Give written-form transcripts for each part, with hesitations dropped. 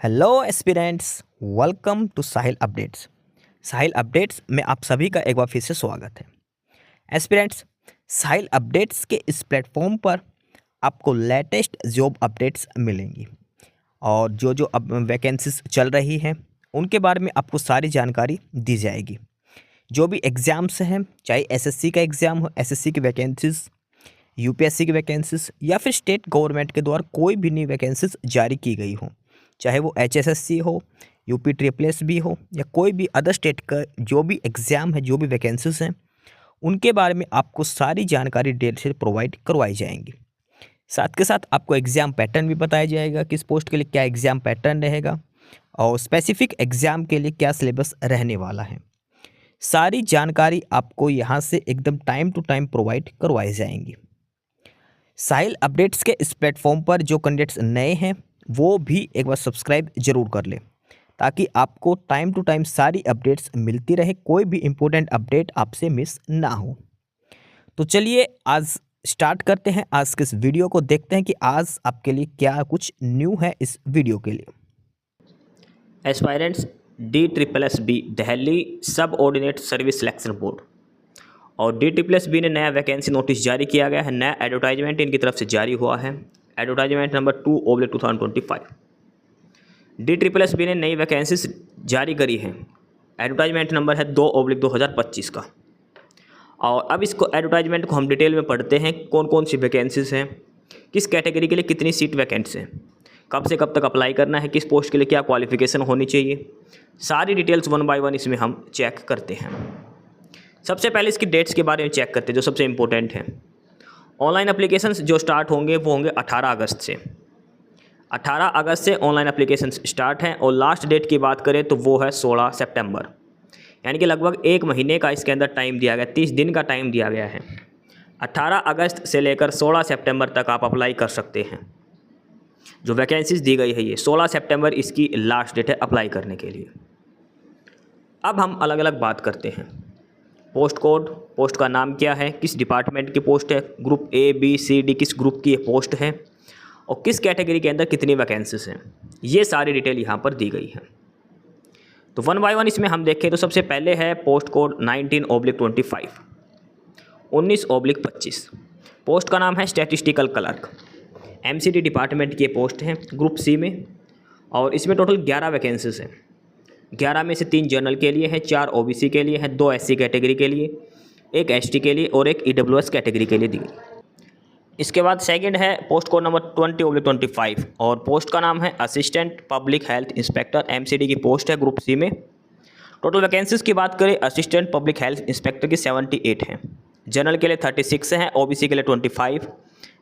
Hello aspirants, welcome to Sahil updates. Sahil updates में आप सभी का एक बार फिर से स्वागत है। एस्पिरेंट्स, साहिल अपडेट्स के इस प्लेटफॉर्म पर आपको लेटेस्ट जॉब अपडेट्स मिलेंगी और जो जो अब वैकेंसीज चल रही हैं उनके बारे में आपको सारी जानकारी दी जाएगी। जो भी एग्ज़ाम्स हैं, चाहे एसएससी का एग्ज़ाम हो, एसएससी की वैकेंसीज, यूपीएससी की वैकेंसीज या फिर स्टेट गवर्नमेंट के द्वारा कोई भी नई वैकेंसीज जारी की गई हो, चाहे वो एचएसएससी हो, यूपी ट्रिपल एस भी हो या कोई भी अदर स्टेट का जो भी एग्ज़ाम है, जो भी वैकेंसीज हैं, उनके बारे में आपको सारी जानकारी डिटेल से प्रोवाइड करवाई जाएंगी। साथ के साथ आपको एग्ज़ाम पैटर्न भी बताया जाएगा, किस पोस्ट के लिए क्या एग्ज़ाम पैटर्न रहेगा और स्पेसिफिक एग्ज़ाम के लिए क्या सिलेबस रहने वाला है। सारी जानकारी आपको यहाँ से एकदम टाइम टू टाइम प्रोवाइड करवाई जाएंगी। साहिल अपडेट्स के इस प्लेटफॉर्म पर जो कैंडिडेट्स नए हैं वो भी एक बार सब्सक्राइब जरूर कर लें ताकि आपको टाइम टू टाइम सारी अपडेट्स मिलती रहे, कोई भी इम्पोर्टेंट अपडेट आपसे मिस ना हो। तो चलिए आज स्टार्ट करते हैं आज के इस वीडियो को, देखते हैं कि आज आपके लिए क्या कुछ न्यू है इस वीडियो के लिए। एस्पायरेंट्स DSSB दिल्ली सब ऑर्डिनेट सर्विस सिलेक्शन बोर्ड और DSSB ने नया वैकेंसी नोटिस जारी किया गया है। नया एडवर्टाइजमेंट इनकी तरफ से जारी हुआ है, एडवर्टाइजमेंट नंबर 2/2025। DSSB ने नई वैकेंसीज जारी करी है, एडवर्टाइजमेंट नंबर है 2/2025 का। और अब इसको एडवर्टाइजमेंट को हम डिटेल में पढ़ते हैं, कौन कौन सी वैकेंसीज हैं, किस कैटेगरी के लिए कितनी सीट वैकेंट्स हैं, कब से कब तक अप्लाई करना है, किस पोस्ट के लिए क्या क्वालिफिकेशन होनी चाहिए, सारी डिटेल्स वन बाय वन इसमें हम चेक करते हैं। सबसे पहले इसकी डेट्स के बारे में चेक करते हैं जो सबसे इम्पोर्टेंट है। ऑनलाइन एप्लीकेशंस जो स्टार्ट होंगे वो होंगे 18 अगस्त से। 18 अगस्त से ऑनलाइन एप्लीकेशन स्टार्ट हैं और लास्ट डेट की बात करें तो वो है 16 सितंबर, यानी कि लगभग एक महीने का इसके अंदर टाइम दिया गया, 30 दिन का टाइम दिया गया है। 18 अगस्त से लेकर 16 सितंबर तक आप अप्लाई कर सकते हैं। जो वैकेंसीज दी गई है ये 16 सितंबर इसकी लास्ट डेट है अप्लाई करने के लिए। अब हम अलग अलग बात करते हैं। पोस्ट कोड, पोस्ट का नाम क्या है, किस डिपार्टमेंट की पोस्ट है, group A B C D किस ग्रुप की ये पोस्ट है और किस कैटेगरी के अंदर कितनी वैकेंसीज हैं, ये सारी डिटेल यहाँ पर दी गई है। तो वन बाय वन इसमें हम देखें तो सबसे पहले है पोस्ट कोड 19/25, 19/25। पोस्ट का नाम है स्टैटिस्टिकल क्लर्क, MCD डिपार्टमेंट की पोस्ट है ग्रुप C में और इसमें टोटल 11 वैकेंसीज हैं। 11 में से 3 जनरल के लिए हैं, 4 OBC के लिए हैं, 2 SC कैटेगरी के लिए, 1 ST के लिए और 1 EWS कैटेगरी के लिए दी गई। इसके बाद सेकंड है पोस्ट कोड नंबर 20/25 और पोस्ट का नाम है assistant public health inspector, MCD की पोस्ट है ग्रुप C में। टोटल वैकेंसीज की बात करें असिस्टेंट पब्लिक हेल्थ इंस्पेक्टर की 78 हैं, जनरल के लिए 36 हैं, OBC के लिए 25,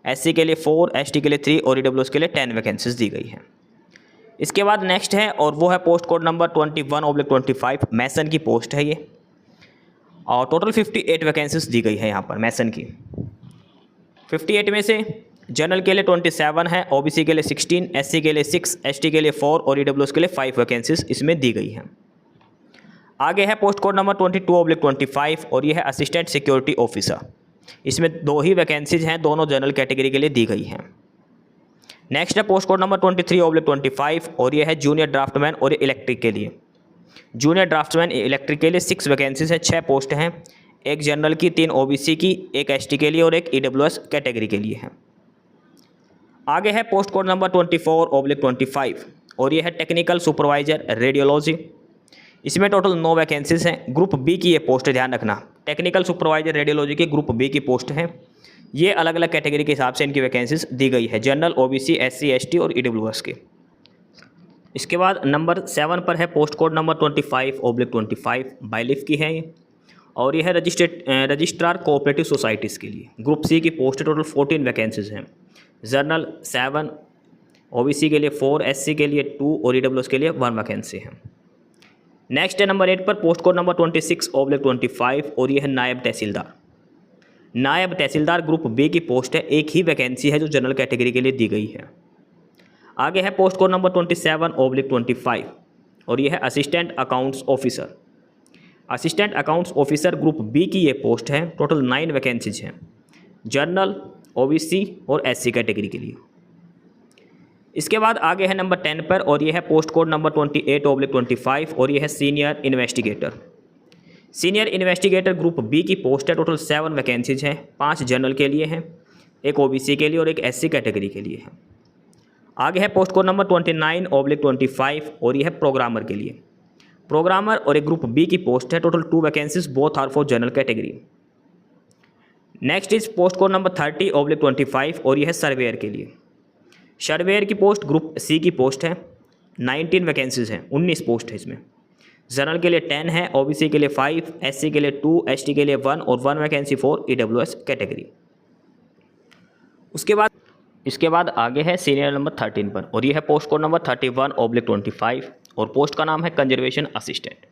SC के लिए 4, ST के लिए 3 और EWS के लिए 10 वैकेंसीज दी गई हैं। इसके बाद नेक्स्ट है और वो है पोस्ट कोड नंबर 21/25, मैसन की पोस्ट है ये और टोटल 58 वैकेंसीज दी गई है यहाँ पर मैसन की। 58 में से जनरल के लिए 27 है, OBC के लिए 16, SC के लिए 6, ST के लिए 4 और EWS के लिए 5 वैकेंसीज इसमें दी गई हैं। आगे है पोस्ट कोड नंबर 22/25 और ये है असिस्टेंट सिक्योरिटी ऑफिसर। इसमें 2 ही वैकेंसीज हैं, दोनों जनरल कैटेगरी के लिए दी गई हैं। नेक्स्ट है पोस्ट कोड नंबर 23/25 और ये है जूनियर ड्राफ्टमैन और इलेक्ट्रिक के लिए। जूनियर ड्राफ्टमैन इलेक्ट्रिक के लिए 6 वैकेंसीज हैं, 6 पोस्ट हैं, 1 जनरल की, 3 OBC की, 1 ST के लिए और 1 EWS कैटेगरी के लिए है। आगे है पोस्ट कोड नंबर 24/25 और ये है टेक्निकल सुपरवाइजर रेडियोलॉजी। इसमें टोटल 9 वैकेंसीज हैं, ग्रुप B की ये पोस्ट, ध्यान रखना, टेक्निकल सुपरवाइजर रेडियोलॉजी की ग्रुप B की पोस्ट है। ये अलग अलग कैटेगरी के हिसाब से इनकी वैकेंसीज दी गई है, जनरल, OBC, SC, ST और EWS के। इसके बाद नंबर 7 पर है पोस्ट कोड नंबर 25/25, बायलिफ की है ये और ये है रजिस्ट्रार कोऑपरेटिव सोसाइटीज़ के लिए, ग्रुप C की पोस्ट, टोटल 14 वैकेंसीज हैं, जनरल 7, OBC के लिए 4, SC के लिए 2 और EWS के लिए 1 वैकेंसी है। नेक्स्ट है नंबर 8 पर पोस्ट कोड नंबर 26/25 और ये है नायब तहसीलदार। नायब तहसीलदार ग्रुप B की पोस्ट है, 1 ही वैकेंसी है जो जनरल कैटेगरी के लिए दी गई है। आगे है पोस्ट कोड नंबर 27/25 और ये है assistant accounts officer. Assistant accounts officer group B की ये पोस्ट है, टोटल 9 वैकेंसीज हैं, जनरल, OBC और SC कैटेगरी के लिए। इसके बाद आगे है नंबर 10 पर, और ये है पोस्ट कोड नंबर 28/25, और ये है senior investigator. Senior investigator group B की पोस्ट है। टोटल 7 वैकेंसीज हैं। 5 जनरल के लिए हैं, एक ओबीसी के लिए और एक एससी कैटेगरी के लिए है। आगे है पोस्ट कोड नंबर 29/25, और ये है प्रोग्रामर के लिए। प्रोग्रामर और एक ग्रुप बी की पोस्ट है। Total 2 vacancies, both are for general category. Next is post code number 30/25, और यह है सर्वेयर के लिए। सर्वेयर की पोस्ट ग्रुप सी की पोस्ट है। 19 वैकेंसीज हैं, 19 पोस्ट है इसमें। जनरल के लिए 10 है, ओबीसी के लिए 5, एससी के लिए 2, एसटी के लिए 1 और 1 वैकेंसी फॉर ईडब्ल्यूएस कैटेगरी। इसके बाद आगे है सीरियल नंबर 13 पर, और यह है पोस्ट कोड नंबर 31/25, और पोस्ट का नाम है conservation assistant.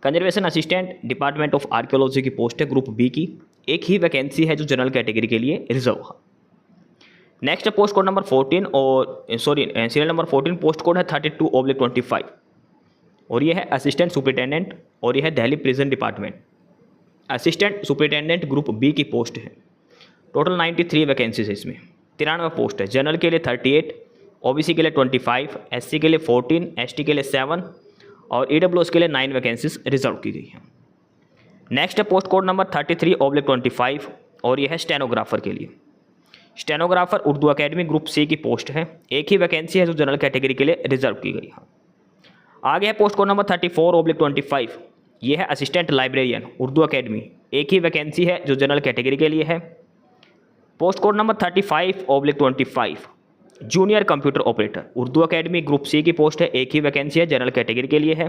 Conservation assistant department of archaeology की पोस्ट है ग्रुप बी की। एक ही वैकेंसी है जो जनरल कैटेगरी के लिए रिजर्व है। नेक्स्ट है पोस्ट कोड नंबर 14, और सीरियल नंबर 14 पोस्ट कोड है 32/25, और यह है असिस्टेंट सुपरिटेंडेंट, और यह है Delhi prison department. Assistant superintendent group B की पोस्ट है। टोटल 93 वैकेंसीज है इसमें। 93 पोस्ट है। जनरल के लिए 38, ओबीसी के लिए 25, एससी के लिए 14, एसटी के लिए 7 और ईडब्ल्यूएस के लिए 9 वैकेंसीज रिजर्व की गई हैं। नेक्स्ट है पोस्ट कोड नंबर 33/25, और यह है स्टेनोग्राफर के लिए। Stenographer Urdu academy group C की पोस्ट है। एक ही वैकेंसी है जो जनरल कैटेगरी के लिए रिजर्व की गई है। आगे है पोस्ट कोड नंबर 34/25, यह है असिस्टेंट लाइब्रेरियन उर्दू अकेडमी। एक ही वैकेंसी है जो जनरल कैटेगरी के लिए है। Post code number 35/25, junior computer operator Urdu academy group C की पोस्ट है। एक ही वैकेंसी है, जनरल कैटेगरी के लिए है।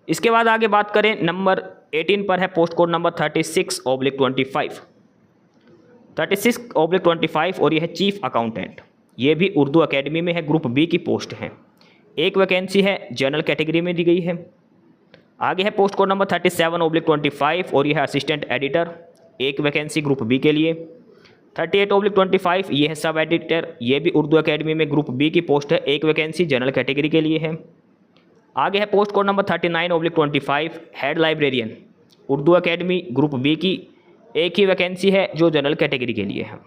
इसके बाद आगे बात करें नंबर 18 पर है पोस्ट कोड नंबर 36/25, 36/25, और यह है चीफ अकाउंटेंट। ये भी उर्दू अकेडमी में है, ग्रुप बी की पोस्ट है। एक वैकेंसी है, जनरल कैटेगरी में दी गई है। आगे है पोस्ट कोड नंबर 37/25, और यह है असिस्टेंट एडिटर। एक वैकेंसी ग्रुप बी के लिए। 38/25, ये है सब एडिटर। ये भी उर्दू अकेडमी में ग्रुप बी की पोस्ट है। एक वैकेंसी जनरल कैटेगरी के लिए है। आगे है post code number 39/25, head librarian Urdu academy group B की। एक ही वैकेंसी है जो जनरल कैटेगरी के लिए है।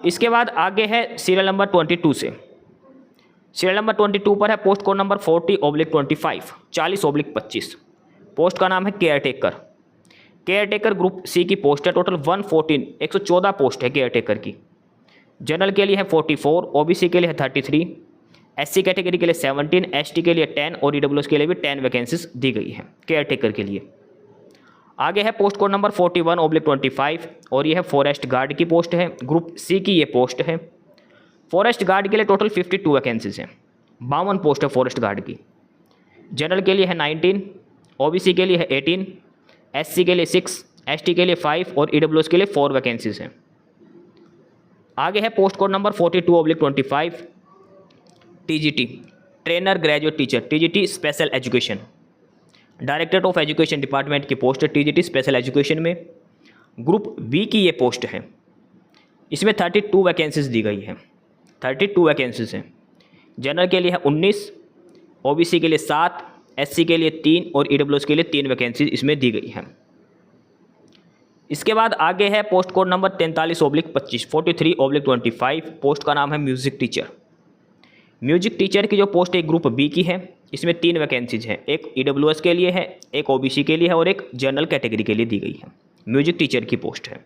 इसके बाद आगे है सीरियल नंबर 22 से। सीरियल नंबर 22 पर है पोस्ट कोड नंबर 40/25, 40/25। पोस्ट का नाम है caretaker. Caretaker group C की पोस्ट है। टोटल 114 पोस्ट है केयर टेकर की। जनरल के लिए है 44, ओबीसी के लिए है 33, एससी कैटेगरी के लिए 17, एसटी के लिए 10 और ईडब्ल्यूएस के लिए भी 10 वैकेंसीज दी गई हैं केयर टेकर के लिए। आगे है पोस्ट कोड नंबर 41/25, और यह है फॉरेस्ट गार्ड की पोस्ट है। ग्रुप सी की ये पोस्ट है। फॉरेस्ट गार्ड के लिए टोटल 52 वैकेंसीज हैं। 52 पोस्ट है फॉरेस्ट गार्ड की। जनरल के लिए है 19, ओबीसी के लिए है 18, एससी के लिए 6, एसटी के लिए 5 और ईडब्ल्यूएस के लिए 4 वैकेंसीज हैं। आगे है post code number 42/25, TGT trainer graduate teacher, TGT special education. Directorate of education department की पोस्ट है टीजीटी स्पेशल एजुकेशन में। ग्रुप बी की ये पोस्ट है। इसमें 32 वैकेंसीज दी गई हैं। 32 वैकेंसीज हैं। जनरल के लिए है 19, ओबीसी के लिए 7, एससी के लिए 3 और ईडब्ल्यूएस के लिए 3 वैकेंसीज इसमें दी गई हैं। इसके बाद आगे है पोस्ट कोड नंबर 43/25, 43/25। पोस्ट का नाम है म्यूजिक टीचर। म्यूजिक टीचर की जो पोस्ट एक ग्रुप बी की है, इसमें 3 वैकेंसीज हैं। एक ईडब्ल्यूएस के लिए है, एक ओबीसी के लिए है और एक जनरल कैटेगरी के लिए दी गई है। म्यूजिक टीचर की पोस्ट है।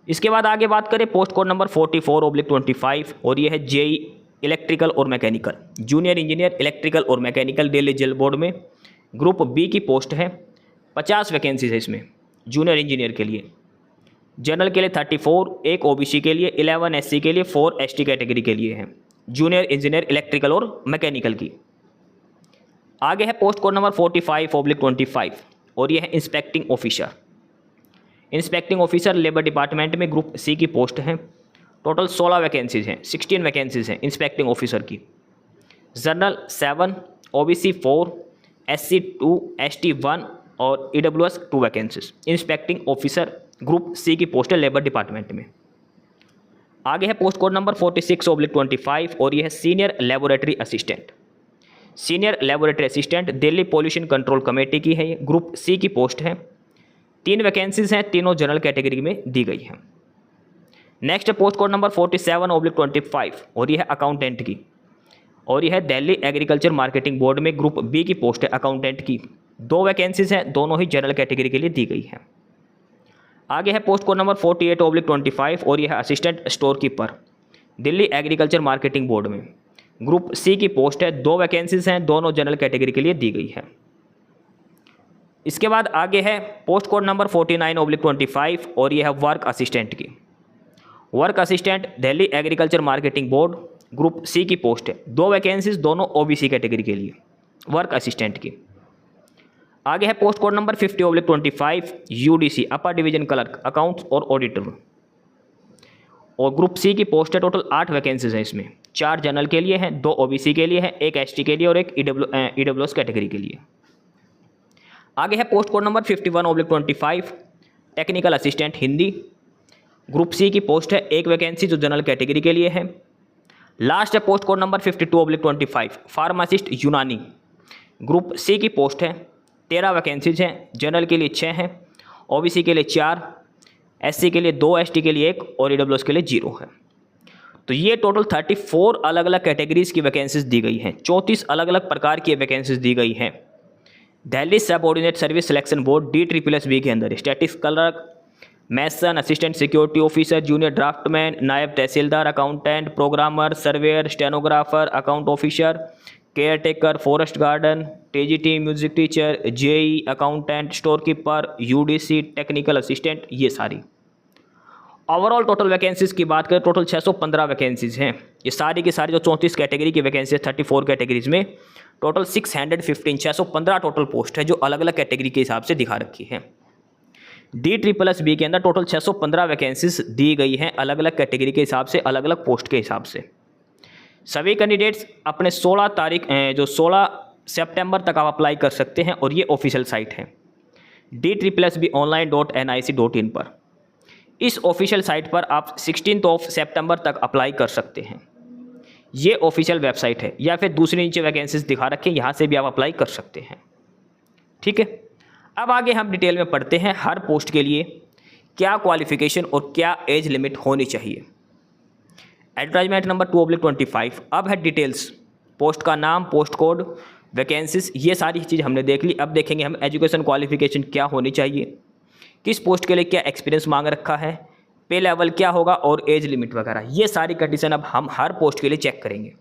इसके बाद आगे बात करें पोस्ट कोड नंबर 44/25, और यह है जेई इलेक्ट्रिकल और मैकेनिकल, जूनियर इंजीनियर इलेक्ट्रिकल और मैकेनिकल दिल्ली जल बोर्ड में। ग्रुप बी की पोस्ट है। 50 वैकेंसीज है इसमें जूनियर इंजीनियर के लिए। जनरल के लिए 34, एक ओबीसी के लिए, 11 एससी के लिए, 4 एसटी कैटेगरी के लिए है। जूनियर इंजीनियर इलेक्ट्रिकल और मैकेनिकल की। आगे है पोस्ट कोड नंबर 45/25, और यह है inspecting officer. Inspecting officer labour department में ग्रुप सी की पोस्ट है। टोटल 16 वैकेंसीज हैं, 16 वैकेंसीज हैं इंस्पेक्टिंग ऑफिसर की। जनरल 7, ओबीसी 4, एससी 2, एसटी 1 और EWS 2 vacancies. Inspecting officer group C की पोस्ट है लेबर डिपार्टमेंट में। आगे है पोस्ट कोड नंबर 46/25, और यह है senior laboratory assistant. Senior laboratory assistant Delhi pollution control committee की है। ये ग्रुप सी की पोस्ट है। 3 वैकेंसीज हैं, तीनों जनरल कैटेगरी में दी गई हैं। नेक्स्ट पोस्ट कोड नंबर 47/25 और यह है अकाउंटेंट की, और यह है दिल्ली एग्रीकल्चर मार्केटिंग बोर्ड में ग्रुप बी की पोस्ट है अकाउंटेंट की। 2 वैकेंसीज हैं, दोनों ही जनरल कैटेगरी के लिए दी गई हैं। आगे है पोस्ट कोड नंबर 48/25 और यह है assistant store keeper Delhi agriculture marketing board में ग्रुप सी की पोस्ट है। 2 वैकेंसीज हैं, दोनों जनरल कैटेगरी के लिए दी गई है। इसके बाद आगे है पोस्ट कोड नंबर 49/25 और यह है वर्क असिस्टेंट की। Work assistant Delhi agriculture marketing board group C की पोस्ट है। 2 वैकेंसीज, दोनों ओबीसी कैटेगरी के लिए वर्क असिस्टेंट की। आगे है post code number 50/25 UDC upper division clerk accounts और ऑडिटर, और ग्रुप सी की पोस्ट है। टोटल 8 वैकेंसीज हैं, इसमें 4 जनरल के लिए हैं, 2 ओबीसी के लिए हैं, 1 एसटी के लिए और 1 ईडब्ल्यूएस कैटेगरी के लिए। आगे है post code number 51/25 technical assistant Hindi group C की पोस्ट है। 1 वैकेंसी जो जनरल कैटेगरी के लिए है। लास्ट है पोस्ट कोड नंबर 52/25 फार्मासिस्ट यूनानी ग्रुप सी की पोस्ट है। 13 वैकेंसीज हैं, जनरल के लिए 6 हैं, ओबीसी के लिए 4, एससी के लिए 2, एसटी के लिए 1 और ईडब्ल्यूएस के लिए 0 है। तो ये टोटल 34 अलग अलग कैटेगरीज की वैकेंसीज दी गई हैं। 34 अलग अलग प्रकार की वैकेंसीज दी गई हैं Delhi subordinate service selection board DSSB के अंदर। Statics clerk, mason, assistant security officer, junior draftman, naib tehsildar, accountant, programmer, surveyor, stenographer, account officer, caretaker, forest garden, TGT, music teacher, JE, accountant, storekeeper, UDC, technical assistant, ये सारी। Overall total vacancies की बात करें, total 615 vacancies हैं। ये सारी की सारी जो 34 कैटेगरी की वैकेंसी है 34 कैटेगरीज में, टोटल 615 टोटल पोस्ट है जो अलग अलग कैटेगरी के हिसाब से दिखा रखी है। DSSB के अंदर टोटल 615 वैकेंसीज दी गई हैं अलग अलग कैटेगरी के हिसाब से, अलग अलग पोस्ट के हिसाब से। सभी कैंडिडेट्स अपने 16 सितंबर तक आप अप्लाई कर सकते हैं, और ये ऑफिशियल साइट है DSSBonline.nic.in पर। इस ऑफिशियल साइट पर आप 16 सितंबर तक अप्लाई कर सकते हैं। ये ऑफिशियल वेबसाइट है, या फिर दूसरी नीचे वैकेंसीज दिखा रखे, यहाँ से भी आप अप्लाई कर सकते हैं। ठीक है, अब आगे हम डिटेल में पढ़ते हैं हर पोस्ट के लिए क्या क्वालिफिकेशन और क्या एज लिमिट होनी चाहिए। Advertisement number 2/25। अब है डिटेल्स, पोस्ट का नाम, पोस्ट कोड, वैकेंसीज, ये सारी चीज़ हमने देख ली। अब देखेंगे हम एजुकेशन क्वालिफिकेशन क्या होनी चाहिए, किस पोस्ट के लिए क्या एक्सपीरियंस मांग रखा है, पे लेवल क्या होगा और एज लिमिट वगैरह, ये सारी कंडीशन अब हम हर पोस्ट के लिए चेक करेंगे।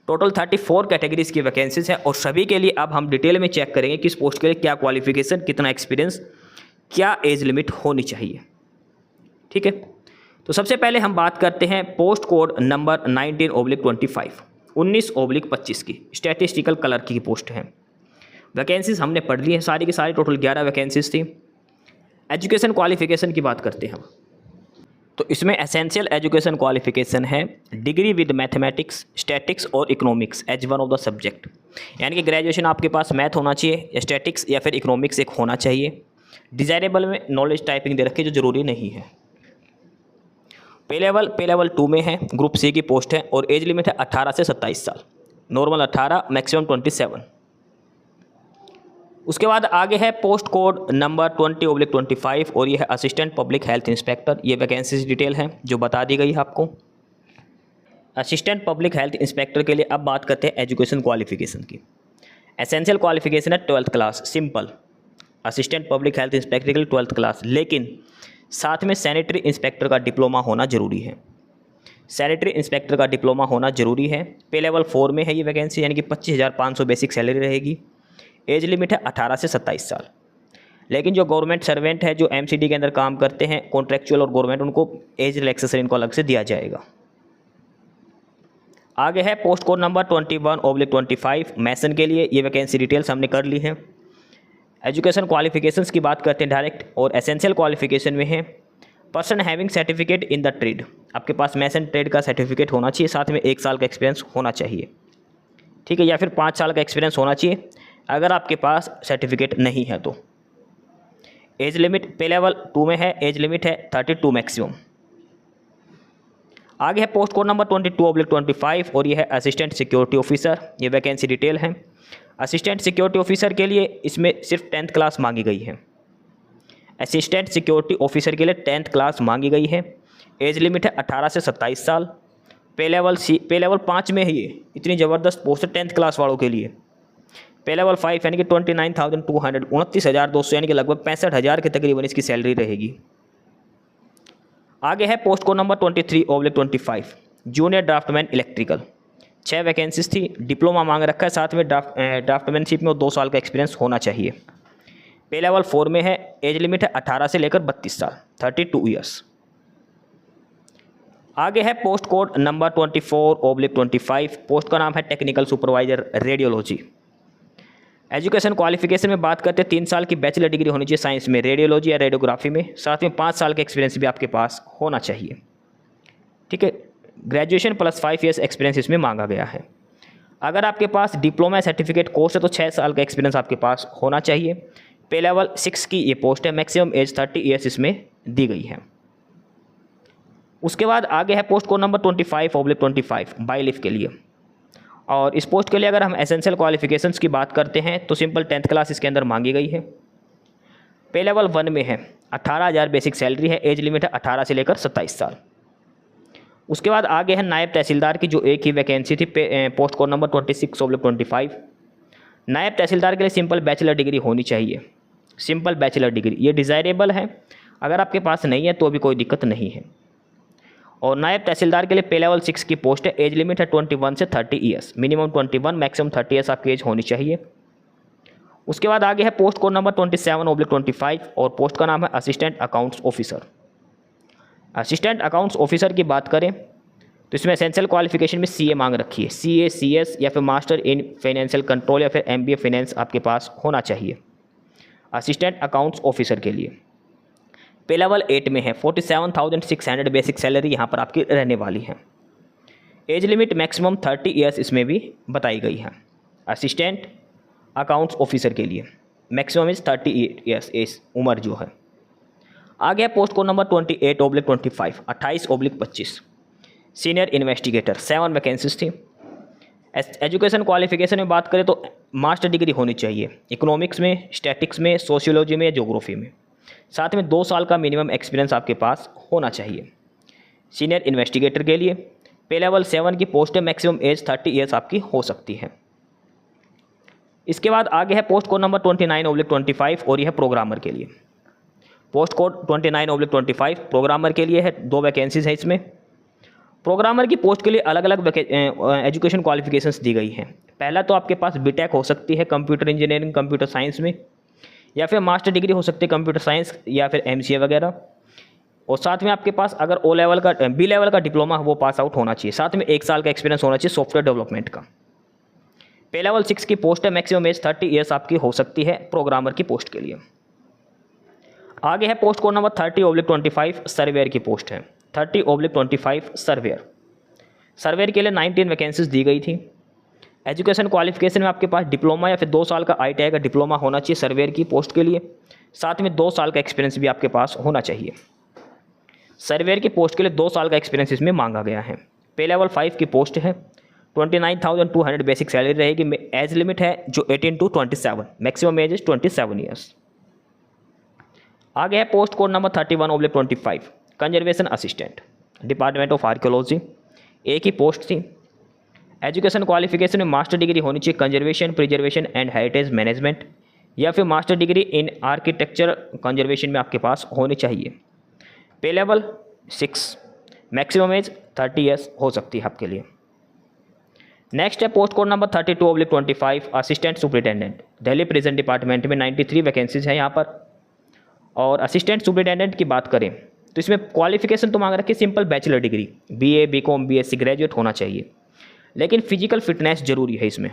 टोटल 34 कैटेगरीज की वैकेंसीज हैं, और सभी के लिए अब हम डिटेल में चेक करेंगे किस पोस्ट के लिए क्या क्वालिफिकेशन, कितना एक्सपीरियंस, क्या एज लिमिट होनी चाहिए। ठीक है, तो सबसे पहले हम बात करते हैं पोस्ट कोड नंबर 19/25 19/25 की स्टैटिस्टिकल क्लर्क की पोस्ट है। वैकेंसीज हमने पढ़ ली है सारी की सारी, टोटल 11 वैकेंसीज थी। एजुकेशन क्वालिफिकेशन की बात करते हैं हम, तो इसमें एसेंशियल एजुकेशन क्वालिफिकेशन है डिग्री विद मैथमेटिक्स, स्टैटिक्स और economics as one of the subject, यानी कि ग्रेजुएशन आपके पास मैथ होना चाहिए, स्टैटिक्स या फिर इकोनॉमिक्स एक होना चाहिए। डिज़ायरेबल में नॉलेज टाइपिंग दे रखी, जो ज़रूरी नहीं है। पे लेवल 2 में है, ग्रुप सी की पोस्ट है, और एज लिमिट है 18 से 27 साल, नॉर्मल 18, मैक्सिमम 27। उसके बाद आगे है पोस्ट कोड नंबर 20/25 और यह है असिस्टेंट पब्लिक हेल्थ इंस्पेक्टर। ये वैकेंसीज डिटेल हैं जो बता दी गई है आपको। असिस्टेंट पब्लिक हेल्थ इंस्पेक्टर के लिए अब बात करते हैं एजुकेशन क्वालिफिकेशन की। एसेंशियल क्वालिफिकेशन है 12th class, simple. Assistant public health inspector के लिए 12th क्लास, लेकिन साथ में सैनिटरी इंस्पेक्टर का डिप्लोमा होना ज़रूरी है। सैनिटरी इंस्पेक्टर का डिप्लोमा होना ज़रूरी है। पे लेवल 4 में है ये वैकेंसी, यानी कि 25,500 बेसिक सैलरी रहेगी। एज लिमिट है 18 से 27 साल। लेकिन जो गवर्नमेंट सर्वेंट है, जो MCD के अंदर काम करते हैं, कॉन्ट्रेक्चुअल और गवर्नमेंट, उनको एज रिलैक्सेशन इनको अलग से दिया जाएगा। आगे है पोस्ट कोड नंबर 21/25 मैसन के लिए। ये वैकेंसी डिटेल्स हमने कर ली हैं। एजुकेशन क्वालिफिकेशंस की बात करते हैं डायरेक्ट, और एसेंशियल क्वालिफिकेशन में है person having certificate in the trade. आपके पास मैसन ट्रेड का सर्टिफिकेट होना चाहिए, साथ में 1 साल का एक्सपीरियंस होना चाहिए। ठीक है, या फिर 5 साल का एक्सपीरियंस होना चाहिए अगर आपके पास सर्टिफिकेट नहीं है तो। एज लिमिट पे लेवल 2 में है, एज लिमिट है 32 मैक्सिमम। आगे है पोस्ट कोड नंबर 22/25 और ये है असिस्टेंट सिक्योरिटी ऑफिसर। ये वैकेंसी डिटेल है। असिस्टेंट सिक्योरिटी ऑफिसर के लिए इसमें सिर्फ 10th क्लास मांगी गई है। असिस्टेंट सिक्योरिटी ऑफिसर के लिए 10th क्लास मांगी गई है। एज लिमिट है 18 से 27 साल। पे लेवल 5 में है ये, इतनी ज़बरदस्त पोस्ट है 10th क्लास वालों के लिए। पे लेवल 5 यानी कि 29,200 29,200 यानी कि लगभग 65,000 के तकरीबन इसकी सैलरी रहेगी। आगे है post code number 23/25 junior draftsman electrical. 6 vacancies थी, डिप्लोमा मांग रखा है, साथ में ड्राफ्टमैनशिप में 2 साल का एक्सपीरियंस होना चाहिए। पे लेवल 4 में है, एज लिमिट है 18 से लेकर 32 साल 32 ईयर्स। आगे है पोस्ट कोड नंबर 24/25, पोस्ट का नाम है technical supervisor radiology. Education qualification में बात करते हैं 3 साल की बैचलर डिग्री होनी चाहिए साइंस में, रेडियोलॉजी या रेडियोग्राफी में, साथ में 5 साल का एक्सपीरियंस भी आपके पास होना चाहिए। ठीक है, ग्रेजुएशन प्लस 5 ईयर्स एक्सपीरियंस इसमें मांगा गया है। अगर आपके पास डिप्लोमा सर्टिफिकेट कोर्स है तो 6 साल का एक्सपीरियंस आपके पास होना चाहिए। पे लेवल 6 की ये पोस्ट है, मैक्सिमम एज 30 ईयर्स इसमें दी गई है। उसके बाद आगे है पोस्ट कोड नंबर 25/25 बाई के लिए, और इस पोस्ट के लिए अगर हम एसेंशियल क्वालिफिकेशंस की बात करते हैं तो सिंपल 10th क्लास इसके अंदर मांगी गई है। पे लेवल 1 में है, 18,000 बेसिक सैलरी है, एज लिमिट है 18 से लेकर 27 साल। उसके बाद आगे है नायब तहसीलदार की, जो एक ही वैकेंसी थी, पोस्ट कोड नंबर 26/25। नायब तहसीलदार के लिए सिंपल बैचलर डिग्री होनी चाहिए, सिंपल बैचलर डिग्री, ये डिज़ायरेबल है, अगर आपके पास नहीं है तो भी कोई दिक्कत नहीं है। और नायब तहसीलदार के लिए पे लेवल 6 की पोस्ट है, एज लिमिट है 21 से 30 ईयर्स, मिनिमम 21 मैक्सिमम 30 ईयर्स आपकी एज होनी चाहिए। उसके बाद आगे है पोस्ट कोड नंबर 27/25 और पोस्ट का नाम है assistant accounts officer. Assistant accounts officer की बात करें तो इसमें एसेंशियल क्वालिफिकेशन में CA मांग रखी है, CA CS या फिर मास्टर इन फाइनेंशियल कंट्रोल या फिर MBA फाइनेंस आपके पास होना चाहिए असिस्टेंट अकाउंट्स ऑफिसर के लिए। पे लेवल 8 में है, 47,600 बेसिक सैलरी यहाँ पर आपकी रहने वाली है। एज लिमिट मैक्सिमम 30 ईयर्स इसमें भी बताई गई है असिस्टेंट अकाउंट्स ऑफिसर के लिए, मैक्सिमम इज 30 ईयर्स एज उम्र जो है। आगे है post code number 28/25 28/25 senior investigator, 7 vacancies थी। एजुकेशन क्वालिफिकेशन में बात करें तो मास्टर डिग्री होनी चाहिए इकोनॉमिक्स में, स्टैटिक्स में, सोशियोलॉजी में, ज्योग्राफी में, साथ में 2 साल का मिनिमम एक्सपीरियंस आपके पास होना चाहिए सीनियर इन्वेस्टिगेटर के लिए। पे लेवल 7 की पोस्ट है, मैक्सिमम एज 30 ईयर्स आपकी हो सकती है। इसके बाद आगे है पोस्ट कोड नंबर 29/25 और यह है प्रोग्रामर के लिए। पोस्ट कोड 29/25 प्रोग्रामर के लिए है, 2 वैकेंसीज है इसमें। प्रोग्रामर की पोस्ट के लिए अलग अलग एजुकेशन क्वालिफिकेशंस दी गई हैं। पहला तो आपके पास बीटेक हो सकती है कंप्यूटर इंजीनियरिंग कंप्यूटर साइंस में, या फिर मास्टर डिग्री हो सकती है कंप्यूटर साइंस या फिर MCA वगैरह, और साथ में आपके पास अगर B लेवल का डिप्लोमा वो पास आउट होना चाहिए, साथ में 1 साल का एक्सपीरियंस होना चाहिए सॉफ्टवेयर डेवलपमेंट का। पे लेवल 6 की पोस्ट है, मैक्सिमम एज 30 ईयर्स आपकी हो सकती है प्रोग्रामर की पोस्ट के लिए। आगे है पोस्ट कोड नंबर 30/25 सर्वेयर की पोस्ट है, 30/25 सर्वेयर के लिए 19 वैकेंसीज दी गई थी। एजुकेशन क्वालिफिकेशन में आपके पास डिप्लोमा या फिर 2 साल का ITI का डिप्लोमा होना चाहिए सर्वेयर की पोस्ट के लिए, साथ में 2 साल का एक्सपीरियंस भी आपके पास होना चाहिए। सर्वेयर की पोस्ट के लिए 2 साल का एक्सपीरियंस इसमें मांगा गया है। पे लेवल 5 की पोस्ट है, 29,200 बेसिक सैलरी रहेगी। एज लिमिट है जो 18 to 27, maximum age is 27 years. आगे है post code number 31/25 conservation assistant department of archaeology, एक ही पोस्ट थी। एजुकेशन क्वालिफिकेशन में मास्टर डिग्री होनी चाहिए conservation preservation and heritage management, या फिर master degree in architecture conservation में आपके पास होनी चाहिए। पे लेवल 6, मैक्सिमम एज 30 ईयर्स हो सकती है आपके लिए। नेक्स्ट है post code number 32/25 assistant superintendent Delhi prison department में 93 वैकेंसीज हैं यहाँ पर। और असिस्टेंट सुपरिटेंडेंट की बात करें तो इसमें क्वालिफिकेशन तो मांग रखी है simple bachelor degree, BA BCom BSc graduate होना चाहिए, लेकिन फिजिकल फिटनेस जरूरी है इसमें।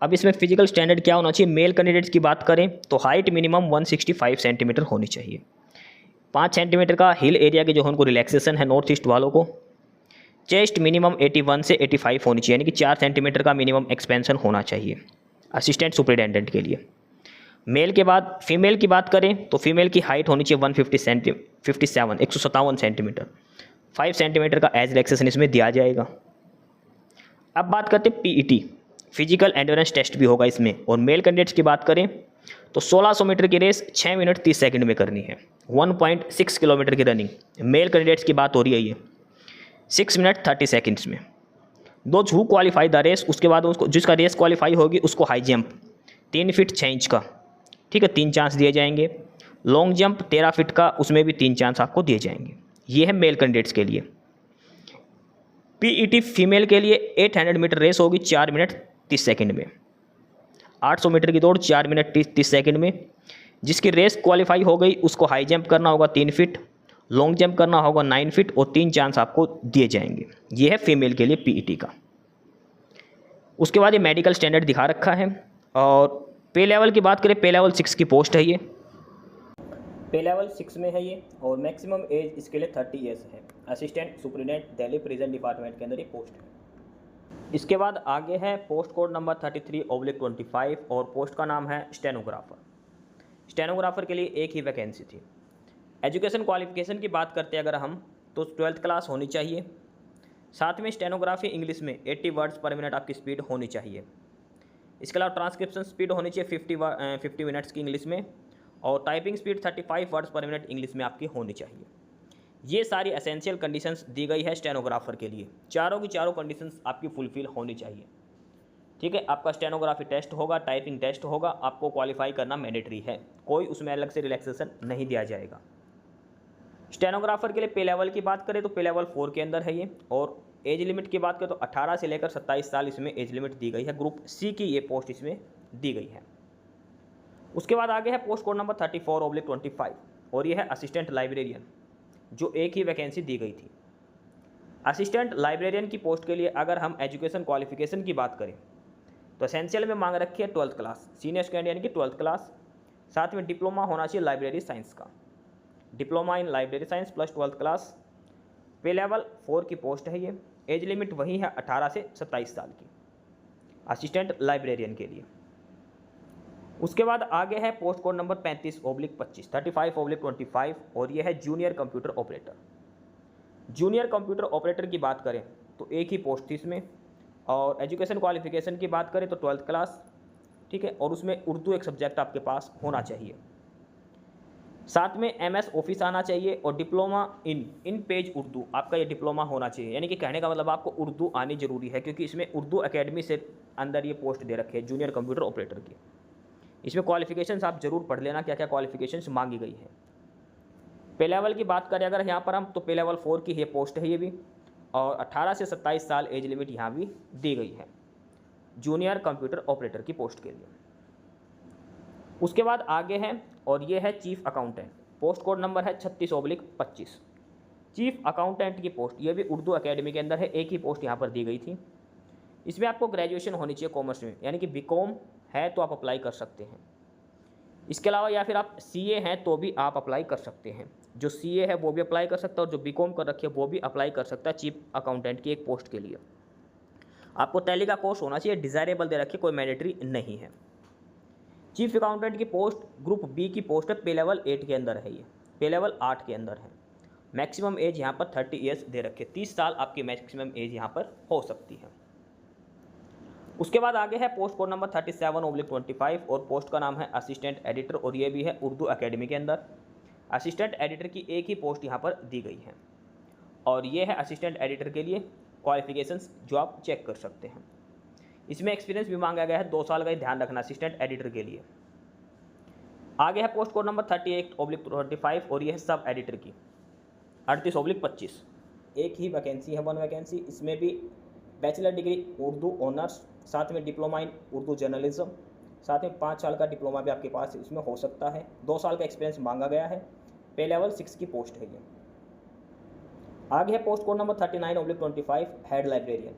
अब इसमें फिजिकल स्टैंडर्ड क्या होना चाहिए, मेल कैंडिडेट्स की बात करें तो हाइट मिनिमम 165 सेंटीमीटर होनी चाहिए, 5 सेंटीमीटर का हिल एरिया के जो है उनको रिलैक्सेशन है नॉर्थ ईस्ट वालों को। चेस्ट मिनिमम 81 से 85 होनी चाहिए, यानी कि 4 सेंटीमीटर का मिनिमम एक्सपेंशन होना चाहिए असिस्टेंट सुपरिटेंडेंट के लिए। मेल के बाद फीमेल की बात करें तो फीमेल की हाइट होनी चाहिए 157 सेंटीमीटर, 5 सेंटीमीटर का एज रिलैक्सेशन इसमें दिया जाएगा। अब बात करते हैं PET फिजिकल एंड्योरेंस टेस्ट भी होगा इसमें। और मेल कैंडिडेट्स की बात करें तो 1600 मीटर की रेस 6 मिनट 30 सेकंड में करनी है। 1.6 किलोमीटर की रनिंग, मेल कैंडिडेट्स की बात हो रही है ये, 6 मिनट 30 सेकंड्स में। दो हु क्वालिफाई द रेस, उसके बाद उसको जिसका रेस क्वालिफाई होगी उसको हाई जंप 3 फीट 6 इंच का, ठीक है, 3 चांस दिए जाएंगे। लॉन्ग जंप 13 फीट का, उसमें भी 3 चांस आपको दिए जाएंगे। ये है मेल कैंडिडेट्स के लिए। पीईटी फीमेल के लिए 800 मीटर रेस होगी 4 मिनट 30 सेकंड में। 800 मीटर की दौड़ 4 मिनट 30 सेकंड में। जिसकी रेस क्वालिफाई हो गई उसको हाई जंप करना होगा 3 फीट, लॉन्ग जंप करना होगा 9 फीट और 3 चांस आपको दिए जाएंगे। ये है फीमेल के लिए पीईटी का। उसके बाद ये मेडिकल स्टैंडर्ड दिखा रखा है। और पे लेवल की बात करें, पे लेवल 6 की पोस्ट है ये, पे लेवल 6 में है ये, और मैक्सिमम एज इसके लिए 30 ईयर्स है। Assistant superintendent Delhi prison department के अंदर ये पोस्ट है। इसके बाद आगे है पोस्ट कोड नंबर 33/25 और पोस्ट का नाम है स्टेनोग्राफर। स्टेनोग्राफर के लिए एक ही वैकेंसी थी। एजुकेशन क्वालिफिकेशन की बात करते हैं अगर हम, तो 12th क्लास होनी चाहिए। साथ में स्टेनोग्राफी इंग्लिश में 80 वर्ड्स पर मिनट आपकी स्पीड होनी चाहिए। इसके अलावा ट्रांसक्रिप्शन स्पीड होनी चाहिए 50 मिनट्स की इंग्लिश में, और टाइपिंग स्पीड 35 वर्ड्स पर मिनट इंग्लिश में आपकी होनी चाहिए। ये सारी एसेंशियल कंडीशंस दी गई है स्टेनोग्राफर के लिए। चारों की चारों कंडीशंस आपकी फुलफिल होनी चाहिए, ठीक है। आपका स्टेनोग्राफी टेस्ट होगा, टाइपिंग टेस्ट होगा, आपको क्वालिफाई करना मैंडेटरी है, कोई उसमें अलग से रिलैक्सेशन नहीं दिया जाएगा। स्टेनोग्राफर के लिए पे लेवल की बात करें तो पे लेवल 4 के अंदर है ये, और एज लिमिट की बात करें तो 18 से लेकर 27 साल इसमें एज लिमिट दी गई है। ग्रुप सी की ये पोस्ट इसमें दी गई है। उसके बाद आगे है पोस्ट कोड नंबर 34/25 और ये है असिस्टेंट लाइब्रेरियन, जो एक ही वैकेंसी दी गई थी। असिस्टेंट लाइब्रेरियन की पोस्ट के लिए अगर हम एजुकेशन क्वालिफिकेशन की बात करें तो एसेंशियल में मांग रखी है 12th क्लास, सीनियर स्टूडेंट यानी कि 12th क्लास। साथ में डिप्लोमा होना चाहिए लाइब्रेरी साइंस का, diploma in library science plus 12th class. पे लेवल 4 की पोस्ट है ये। एज लिमिट वही है 18 से 27 साल की, असिस्टेंट लाइब्रेरियन के लिए। उसके बाद आगे है पोस्ट कोड नंबर 35/25 35/25 और यह है junior computer operator. Junior computer operator की बात करें तो एक ही पोस्ट थी इसमें, और एजुकेशन क्वालिफिकेशन की बात करें तो 12th क्लास, ठीक है, और उसमें उर्दू एक सब्जेक्ट आपके पास होना चाहिए। साथ में MS ऑफिस आना चाहिए और डिप्लोमा इन पेज उर्दू आपका ये डिप्लोमा होना चाहिए। यानी कि कहने का मतलब आपको उर्दू आनी जरूरी है, क्योंकि इसमें उर्दू एकेडमी से अंदर ये पोस्ट दे रखे हैं जूनियर कंप्यूटर ऑपरेटर की। इसमें क्वालिफिकेशंस आप जरूर पढ़ लेना, क्या क्या क्वालिफिकेशंस मांगी गई है। पे लेवल की बात करें अगर यहाँ पर हम, तो पे लेवल 4 की ये पोस्ट है ये भी, और 18 से 27 साल एज लिमिट यहाँ भी दी गई है जूनियर कंप्यूटर ऑपरेटर की पोस्ट के लिए। उसके बाद आगे है और ये है chief accountant. Post code number है 36/25। चीफ अकाउंटेंट की पोस्ट, ये भी उर्दू एकेडमी के अंदर है, एक ही पोस्ट यहाँ पर दी गई थी। इसमें आपको ग्रेजुएशन होनी चाहिए कॉमर्स में, यानी कि बीकॉम है तो आप अप्लाई कर सकते हैं। इसके अलावा या फिर आप CA हैं तो भी आप अप्लाई कर सकते हैं। जो CA है वो भी अप्लाई कर सकता है, और जो बीकॉम कर रखी है वो भी अप्लाई कर सकता है चीफ अकाउंटेंट की एक पोस्ट के लिए। आपको टैली का कोर्स होना चाहिए, डिज़ायरेबल दे रखिए, कोई मैंडेटरी नहीं है। चीफ अकाउंटेंट की पोस्ट ग्रुप B की पोस्ट है, पे लेवल 8 के अंदर है ये, पे लेवल 8 के अंदर है। मैक्सिमम एज यहाँ पर 30 ईयर्स दे रखे, 30 साल आपकी मैक्सिमम एज यहाँ पर हो सकती है। उसके बाद आगे है पोस्ट कोड नंबर 37/25 और पोस्ट का नाम है असिस्टेंट एडिटर, और ये भी है उर्दू एकेडमी के अंदर। असिस्टेंट एडिटर की एक ही पोस्ट यहाँ पर दी गई है, और ये है असिस्टेंट एडिटर के लिए क्वालिफिकेशंस जो आप चेक कर सकते हैं। इसमें एक्सपीरियंस भी मांगा गया है 2 साल का, ही ध्यान रखना असिस्टेंट एडिटर के लिए। आगे है पोस्ट कोड नंबर 38/25 और ये है सब एडिटर की 38/25। एक ही वैकेंसी है, 1 वैकेंसी। इसमें भी बैचलर डिग्री उर्दू ऑनर्स, साथ में डिप्लोमा इन उर्दू जर्नलिज्म, साथ में 5 साल का डिप्लोमा भी आपके पास इसमें हो सकता है। 2 साल का एक्सपीरियंस मांगा गया है। पे लेवल 6 की पोस्ट है ये। आगे है post code number 39/25 head librarian.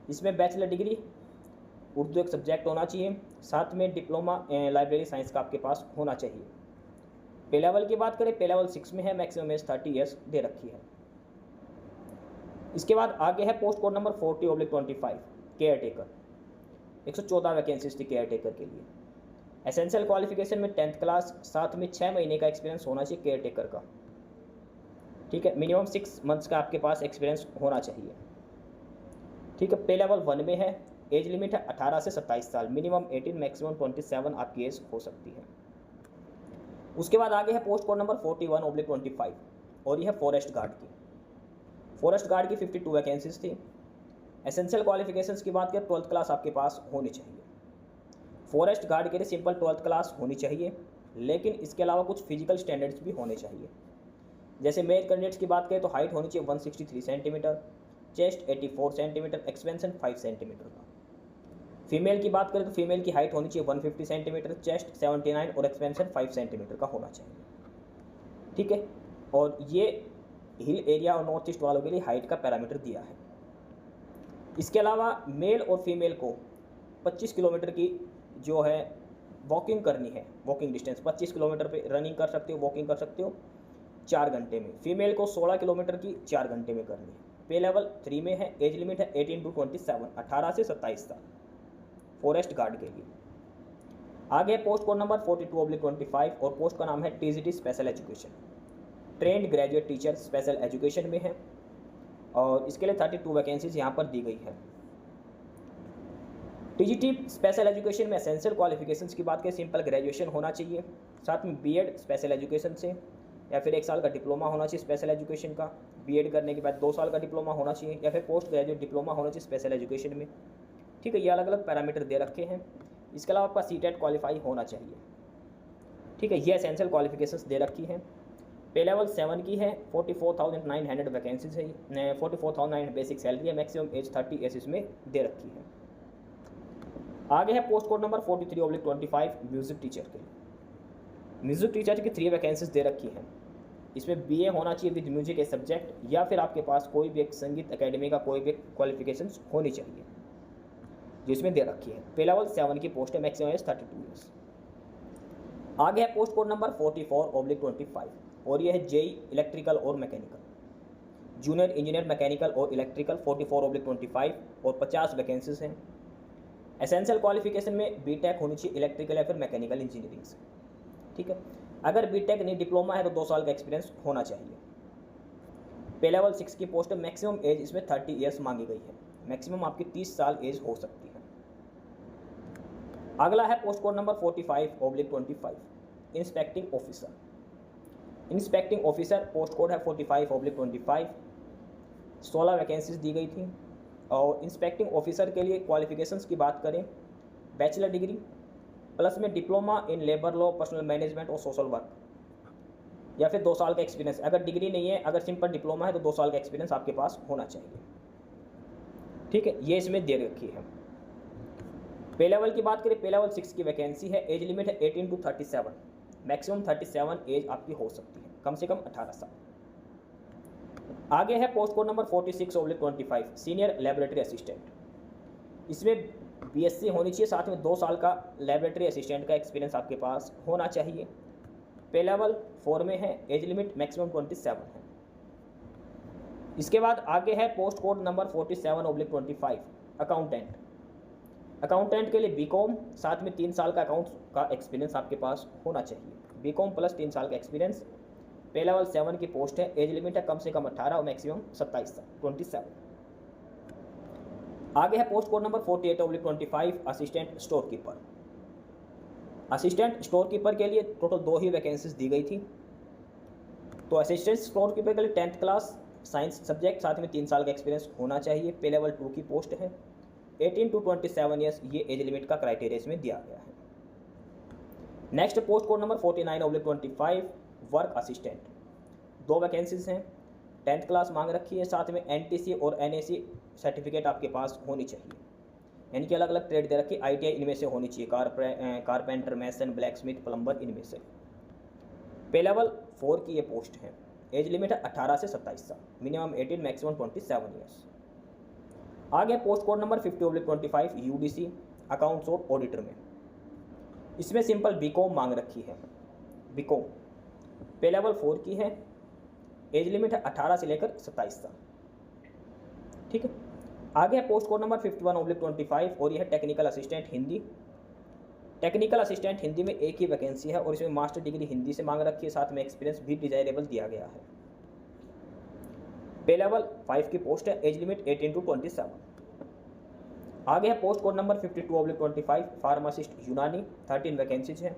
इसमें बैचलर डिग्री उर्दू एक सब्जेक्ट होना चाहिए, साथ में डिप्लोमा लाइब्रेरी साइंस का आपके पास होना चाहिए। पे लेवल की बात करें, पे लेवल 6 में है, मैक्सिमम एज 30 ईयर्स दे रखी है। इसके बाद आगे है post code number 40/25 care taker. 114 vacancies थी केयर टेकर के लिए। एसेंशियल क्वालिफिकेशन में 10th क्लास, साथ में 6 महीने का एक्सपीरियंस होना चाहिए केयर टेकर का, ठीक है। मिनिमम 6 मंथ्स का आपके पास एक्सपीरियंस होना चाहिए, ठीक है। पे लेवल 1 में है एज लिमिट है 18 से 27 साल, मिनिमम 18 मैक्सिमम 27 आपकी एज हो सकती है। उसके बाद आगे है पोस्ट कोड नंबर 41/25 और यह है फॉरेस्ट गार्ड की। फॉरेस्ट गार्ड की 52 वैकेंसीज थी। एसेंशियल क्वालिफिकेशंस की बात करें 12th क्लास आपके पास होनी चाहिए। फॉरेस्ट गार्ड के लिए सिंपल 12th क्लास होनी चाहिए, लेकिन इसके अलावा कुछ फिजिकल स्टैंडर्ड्स भी होने चाहिए। जैसे मेल कैंडिडेट्स की बात करें तो हाइट होनी चाहिए 163 centimetre, chest 84 centimetre, expansion 5 centimetre का। फीमेल की बात करें तो फीमेल की हाइट होनी चाहिए 150 सेंटीमीटर, चेस्ट 79 और एक्सपेंशन 5 सेंटीमीटर का होना चाहिए। ठीक है, और ये हिल एरिया और नॉर्थ ईस्ट वालों के लिए हाइट का पैरामीटर दिया है। इसके अलावा मेल और फीमेल को 25 किलोमीटर की जो है वॉकिंग करनी है, वॉकिंग डिस्टेंस 25 किलोमीटर पे रनिंग कर सकते हो, वॉकिंग कर सकते हो 4 घंटे में। फीमेल को 16 किलोमीटर की 4 घंटे में करनी है। पे लेवल 3 में है। एज लिमिट है 18 to 27, 18 से 27 साल फॉरेस्ट गार्ड के लिए। आगे पोस्ट कोड नंबर 42/25 और पोस्ट का नाम है TGT special education, trained graduate teacher special education में है और इसके लिए 32 वैकेंसीज यहाँ पर दी गई है। टीजीटी स्पेशल एजुकेशन में एसेंशियल क्वालिफिकेशंस की बात करें सिंपल ग्रेजुएशन होना चाहिए, साथ में बीएड स्पेशल एजुकेशन से या फिर 1 साल का डिप्लोमा होना चाहिए स्पेशल एजुकेशन का, बीएड करने के बाद 2 साल का डिप्लोमा होना चाहिए या फिर पोस्ट ग्रेजुएट डिप्लोमा होना चाहिए स्पेशल एजुकेशन में। ठीक है, ये अलग अलग पैरामीटर दे रखे हैं। इसके अलावा आपका सीटेट क्वालिफाई होना चाहिए। ठीक है, ये एसेंशियल क्वालिफिकेशंस दे रखी हैं। पे लेवल 7 की है, 44,900 वैकेंसीज है, 44,900 बेसिक सैलरी है, मैक्सिमम एज 30 एज इसमें दे रखी है। आगे है post code number 43/25 music teacher के लिए। म्यूजिक टीचर की 3 वैकेंसीज दे रखी हैं। इसमें बीए होना चाहिए विद म्यूजिक ए सब्जेक्ट या फिर आपके पास कोई भी एक संगीत एकेडमी का कोई भी क्वालिफिकेशंस होनी चाहिए जिसमें दे रखी है। पे लेवल 7 की पोस्ट है, मैक्सिमम एज 32 ईयर्स। आगे है पोस्ट कोड नंबर 44/25 और यह है जेई इलेक्ट्रिकल और मैकेनिकल, जूनियर इंजीनियर मैकेनिकल और इलेक्ट्रिकल 44/25 और 50 वैकेंसीज हैं। एसेंशियल क्वालिफिकेशन में बीटेक होनी चाहिए इलेक्ट्रिकल या फिर मैकेनिकल इंजीनियरिंग से। ठीक है, अगर बीटेक नहीं डिप्लोमा है तो 2 साल का एक्सपीरियंस होना चाहिए। पे लेवल 6 की पोस्ट, मैक्सिमम एज इसमें 30 ईयर्स मांगी गई है, मैक्सिमम आपकी 30 साल एज हो सकती है। अगला है post code number 45/25 inspecting officer. Inspecting officer post code है 45/25, 16 वैकेंसीज दी गई थी। और इंस्पेक्टिंग ऑफिसर के लिए क्वालिफिकेशंस की बात करें बैचलर डिग्री प्लस में diploma in labour law, personal management और सोशल वर्क या फिर 2 साल का एक्सपीरियंस। अगर डिग्री नहीं है, अगर सिंपल डिप्लोमा है तो 2 साल का एक्सपीरियंस आपके पास होना चाहिए। ठीक है, ये इसमें दे रखी है। पे लेवल की बात करें, पे लेवल 6 की वैकेंसी है। एज लिमिट है 18 to 37, मैक्सिमम 37 एज आपकी हो सकती है, कम से कम 18 साल। आगे है post code number 46/25 senior laboratory assistant. इसमें बीएससी होनी चाहिए, साथ में 2 साल का लैबोरेटरी असिस्टेंट का एक्सपीरियंस आपके पास होना चाहिए। पे लेवल 4 में है। एज लिमिट मैक्सिमम 27 है। इसके बाद आगे है post code number 47/25 accountant. Accountant के लिए बीकॉम, साथ में 3 साल का अकाउंट्स का एक्सपीरियंस आपके पास होना चाहिए, बीकॉम प्लस 3 साल का एक्सपीरियंस। पे लेवल 7 की पोस्ट है। एज लिमिट है कम से कम 18 और मैक्सिमम 27 साल 27। आगे है post code number 48/25 assistant store keeper. Assistant store keeper के लिए टोटल 2 ही वैकेंसीज दी गई थी। तो असिस्टेंट स्टोर कीपर के लिए 10th क्लास साइंस सब्जेक्ट, साथ में 3 साल का एक्सपीरियंस होना चाहिए। पे लेवल 2 की पोस्ट है। 18 to 27 ईयर्स ये एज लिमिट का क्राइटेरिया इसमें दिया गया है। Next post code number 49/25 work assistant. 2 vacancies हैं। 10th क्लास मांग रखी है, साथ में एनटीसी और एनएसी सर्टिफिकेट आपके पास होनी चाहिए। यानी कि अलग अलग ट्रेड दे रखी, आईटीआई इनमें से होनी चाहिए, कारपेंटर, मैसन, ब्लैक स्मिथ, प्लम्बर इनमें से। पे लेवल 4 की ये पोस्ट है। एज लिमिट है 18 से 27 साल, मिनिमम 18 मैक्सिमम 27 ईयर्स। आगे post code number 50/25 UDC accounts और ऑडिटर में। इसमें सिंपल बीकॉम मांग रखी है, बीकॉम। पे लेवल 4 की है। एज लिमिट है 18 से लेकर 27 साल। ठीक है, आगे है पोस्ट कोड नंबर 51/25 और यह है technical assistant Hindi. Technical assistant Hindi में 1 ही वैकेंसी है और इसमें मास्टर डिग्री हिंदी से मांग रखी है, साथ में एक्सपीरियंस भी डिजायरेबल दिया गया है। पे लेवल 5 की पोस्ट है। Age limit 18 to 27। आगे है पोस्ट कोड नंबर 52/25 फार्मासिस्ट यूनानी, 13 वैकेंसीज हैं।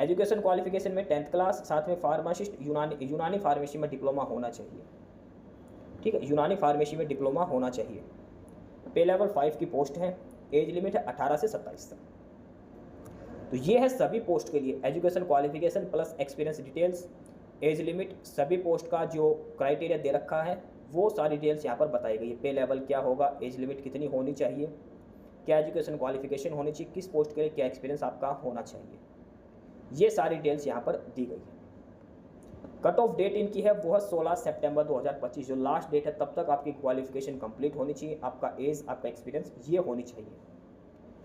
एजुकेशन क्वालिफिकेशन में 10th क्लास, साथ में फार्मासिस्ट यूनानी फार्मेसी में डिप्लोमा होना चाहिए। ठीक है, यूनानी फार्मेसी में डिप्लोमा होना चाहिए। पे लेवल 5 की पोस्ट है। एज लिमिट है 18 से 27 तक। तो ये है सभी पोस्ट के लिए education qualification plus experience details, age limit, सभी पोस्ट का जो क्राइटेरिया दे रखा है वो सारी डिटेल्स यहाँ पर बताई गई है। पे लेवल क्या होगा, एज लिमिट कितनी होनी चाहिए, क्या एजुकेशन क्वालिफिकेशन होनी चाहिए, किस पोस्ट के लिए क्या एक्सपीरियंस आपका होना चाहिए, ये सारी डिटेल्स यहाँ पर दी गई है। कट ऑफ डेट इनकी है वो है 16 सितंबर 2025, जो लास्ट डेट है तब तक आपकी क्वालिफिकेशन कंप्लीट होनी चाहिए, आपका एज, आपका एक्सपीरियंस ये होनी चाहिए।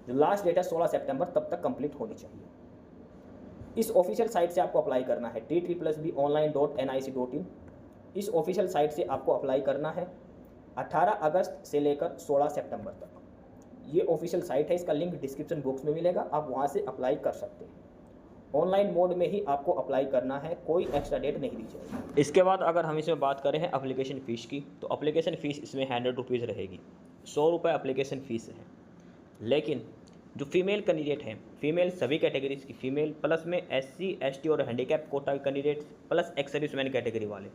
जो लास्ट डेट है 16 सितंबर तब तक कंप्लीट होनी चाहिए। इस ऑफिशियल साइट से आपको अप्लाई करना है TTBonline.nic.in। इस ऑफिशियल साइट से आपको अप्लाई करना है 18 अगस्त से लेकर 16 सितंबर तक। ये ऑफिशियल साइट है, इसका लिंक डिस्क्रिप्शन बॉक्स में मिलेगा, आप वहाँ से अप्लाई कर सकते हैं। ऑनलाइन मोड में ही आपको अप्लाई करना है, कोई एक्स्ट्रा डेट नहीं दी जाएगी। इसके बाद अगर हम इसमें बात करें एप्लीकेशन फ़ीस की, तो एप्लीकेशन फ़ीस इसमें 100 रुपीज़ रहेगी। 100 रुपये एप्लीकेशन फ़ीस है। लेकिन जो फीमेल कैंडिडेट हैं, फीमेल सभी कैटेगरीज की फीमेल, प्लस में SC ST और हैंडीकैप कोटा के candidates, plus ex serviceman category वाले,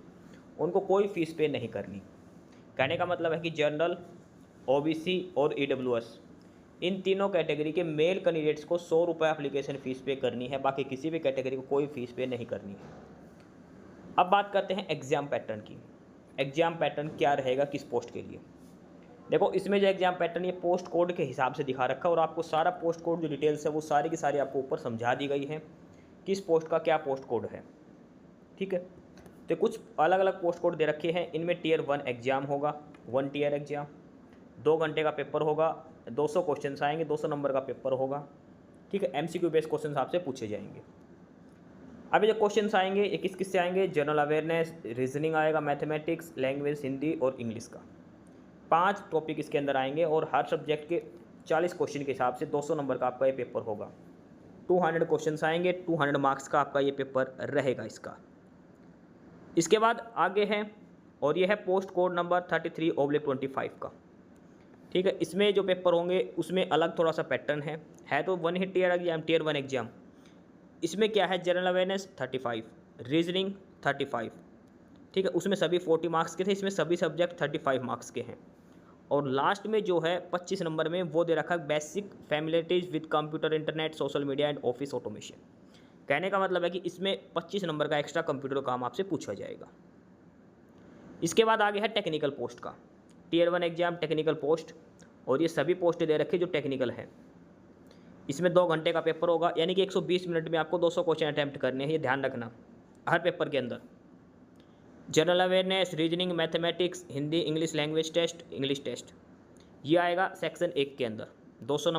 उनको कोई फ़ीस पे नहीं करनी। कहने का मतलब है कि जनरल, OBC और EWS, इन तीनों कैटेगरी के मेल कैंडिडेट्स को 100 रुपये एप्लीकेशन फ़ीस पे करनी है, बाकी किसी भी कैटेगरी को कोई फ़ीस पे नहीं करनी है। अब बात करते हैं एग्ज़ाम पैटर्न की। एग्ज़ाम पैटर्न क्या रहेगा किस पोस्ट के लिए। देखो, इसमें जो एग्ज़ाम पैटर्न ये पोस्ट कोड के हिसाब से दिखा रखा है और आपको सारा पोस्ट कोड जो डिटेल्स है वो सारी की सारी आपको ऊपर समझा दी गई है, किस पोस्ट का क्या पोस्ट कोड है। ठीक है, तो कुछ अलग अलग पोस्ट कोड दे रखे हैं। इनमें Tier 1 एग्ज़ाम होगा, 1 टियर एग्ज़ाम, 2 घंटे का पेपर होगा, 200 क्वेश्चन आएंगे, 200 नंबर का पेपर होगा। ठीक है, MCQ बेस्ड क्वेश्चन आपसे पूछे जाएंगे। अभी जो क्वेश्चन आएंगे ये किस किस से आएंगे, जनरल अवेयरनेस, रीजनिंग आएगा, मैथमेटिक्स, लैंग्वेज हिंदी और इंग्लिश का 5 टॉपिक इसके अंदर आएंगे और हर सब्जेक्ट के 40 क्वेश्चन के हिसाब से 200 नंबर का आपका ये पेपर होगा। 200 क्वेश्चन आएंगे, 200 मार्क्स का आपका ये पेपर रहेगा इसका। इसके बाद आगे है और ये है पोस्ट कोड नंबर 33/25 का। ठीक है, इसमें जो पेपर होंगे उसमें अलग थोड़ा सा पैटर्न है तो 1 ही टियर एग्जाम, Tier 1 एग्जाम। इसमें क्या है, जनरल अवेयरनेस 35, रीजनिंग 35। ठीक है, उसमें सभी 40 मार्क्स के थे, इसमें सभी सब्जेक्ट 35 मार्क्स के हैं। और लास्ट में जो है 25 नंबर में वो दे रखा है basic facilities with computer, internet, social media and office automation. कहने का मतलब है कि इसमें 25 नंबर का एक्स्ट्रा कंप्यूटर काम आपसे पूछा जाएगा। इसके बाद आगे है टेक्निकल पोस्ट का, Tier 1 एग्जाम टेक्निकल पोस्ट, और ये सभी पोस्ट दे रखे जो टेक्निकल है। इसमें 2 घंटे का पेपर होगा, यानी कि 120 मिनट में आपको 200 क्वेश्चन अटैम्प्ट करने हैं, ये ध्यान रखना हर पेपर के अंदर। General awareness, reasoning, mathematics, Hindi, English language test, English test, ये आएगा सेक्शन 1 के अंदर। 100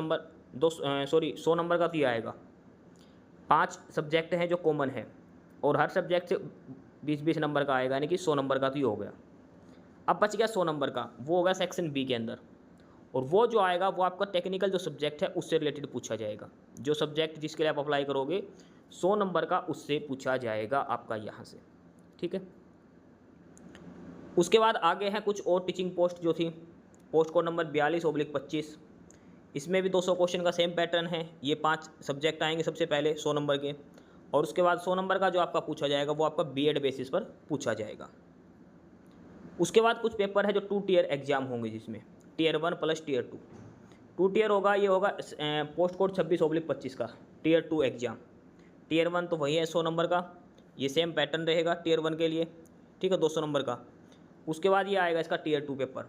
नंबर का तो ये आएगा। 5 सब्जेक्ट हैं जो कॉमन है और हर सब्जेक्ट से 20-20 नंबर का आएगा, यानी कि 100 नंबर का तो ये हो गया। अब बच गया 100 नंबर का, वो होगा सेक्शन B के अंदर, और वो जो आएगा वो आपका टेक्निकल जो सब्जेक्ट है उससे रिलेटेड पूछा जाएगा। जो सब्जेक्ट जिसके लिए आप अप्लाई करोगे 100 नंबर का उससे पूछा जाएगा आपका यहाँ से। ठीक है, उसके बाद आगे हैं कुछ और टीचिंग पोस्ट जो थी, पोस्ट कोड नंबर 42/25। इसमें भी 200 क्वेश्चन का सेम पैटर्न है। ये 5 सब्जेक्ट आएंगे सबसे पहले 100 नंबर के, और उसके बाद 100 नंबर का जो आपका पूछा जाएगा वो आपका B.Ed बेसिस पर पूछा जाएगा। उसके बाद कुछ पेपर है जो 2 टियर एग्जाम होंगे, जिसमें Tier 1 प्लस Tier 2। 2 टियर होगा, ये होगा पोस्ट कोड 26/25 का Tier 2 एग्जाम। Tier 1 तो वही है 100 नंबर का, ये सेम पैटर्न रहेगा Tier 1 के लिए। ठीक है, 200 नंबर का। उसके बाद ये आएगा इसका Tier 2 पेपर,